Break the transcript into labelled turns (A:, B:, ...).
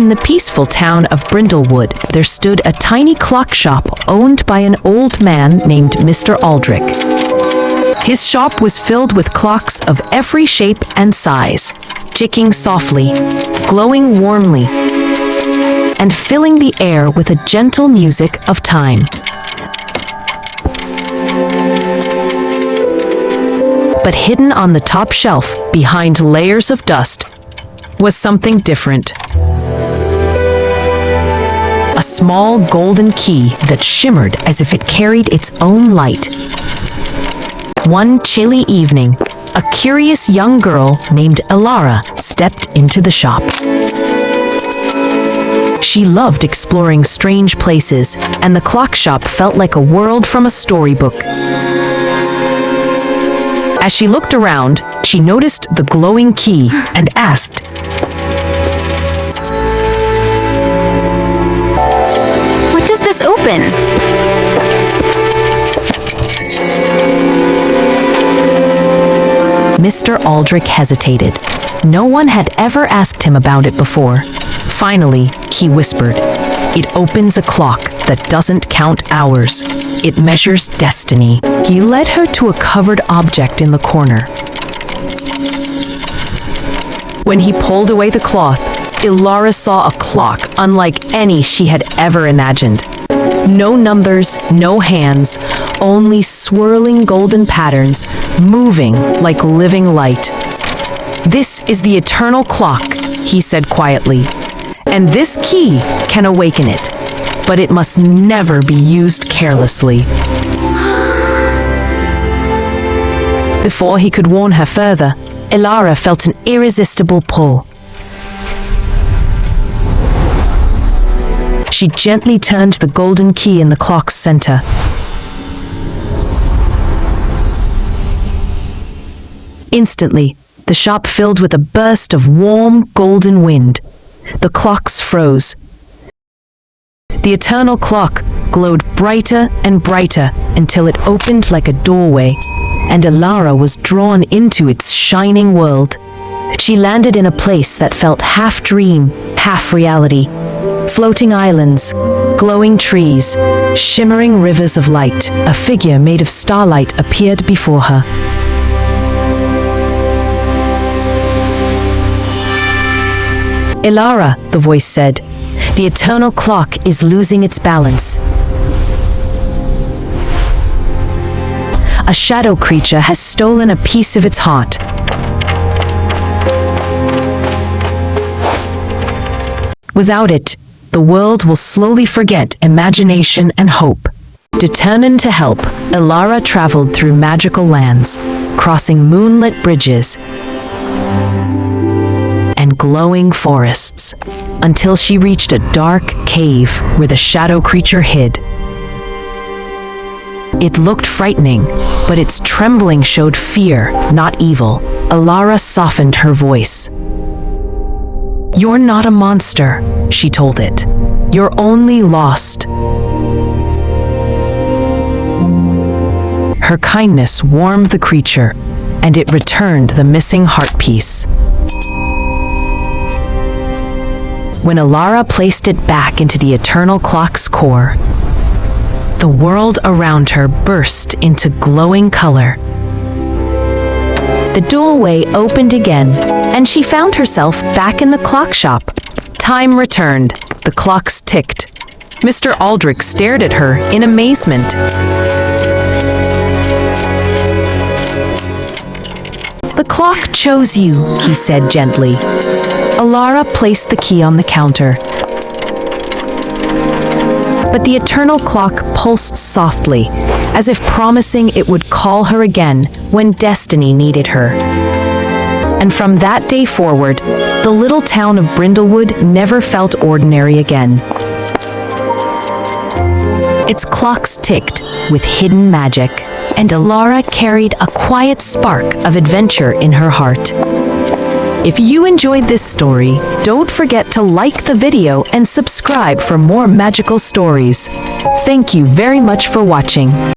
A: In the peaceful town of Brindlewood, there stood a tiny clock shop owned by an old man named Mr. Aldric. His shop was filled with clocks of every shape and size, ticking softly, glowing warmly, and filling the air with a gentle music of time. But hidden on the top shelf, behind layers of dust, was something different. A small golden key that shimmered as if it carried its own light. One chilly evening, a curious young girl named Elara stepped into the shop. She loved exploring strange places, and the clock shop felt like a world from a storybook. As she looked around, she noticed the glowing key and asked,
B: "What does this open?"
A: Mr. Aldric hesitated. No one had ever asked him about it before. Finally, he whispered, "It opens a clock that doesn't count hours. It measures destiny." He led her to a covered object in the corner. When he pulled away the cloth, Elara saw a clock unlike any she had ever imagined. No numbers, no hands, only swirling golden patterns, moving like living light. "This is the eternal clock," he said quietly, "and this key can awaken it, but it must never be used carelessly." Before he could warn her further, Elara felt an irresistible pull. She gently turned the golden key in the clock's center. Instantly, the shop filled with a burst of warm, golden wind. The clocks froze. The eternal clock glowed brighter and brighter until it opened like a doorway, and Elara was drawn into its shining world. She landed in a place that felt half dream, half reality. Floating islands, glowing trees, shimmering rivers of light. A figure made of starlight appeared before her. "Elara," the voice said, "the eternal clock is losing its balance. A shadow creature has stolen a piece of its heart. Without it, the world will slowly forget imagination and hope." Determined to help, Elara traveled through magical lands, crossing moonlit bridges and glowing forests, until she reached a dark cave where the shadow creature hid. It looked frightening, but its trembling showed fear, not evil. Elara softened her voice. "You're not a monster," she told it. "You're only lost." Her kindness warmed the creature, and it returned the missing heart piece. When Elara placed it back into the eternal clock's core, the world around her burst into glowing color. The doorway opened again, and she found herself back in the clock shop. Time returned. The clocks ticked. Mr. Aldric stared at her in amazement. "The clock chose you," he said gently. Elara placed the key on the counter. But the eternal clock pulsed softly, as if promising it would call her again when destiny needed her. And from that day forward, the little town of Brindlewood never felt ordinary again. Its clocks ticked with hidden magic, and Elara carried a quiet spark of adventure in her heart. If you enjoyed this story, don't forget to like the video and subscribe for more magical stories. Thank you very much for watching.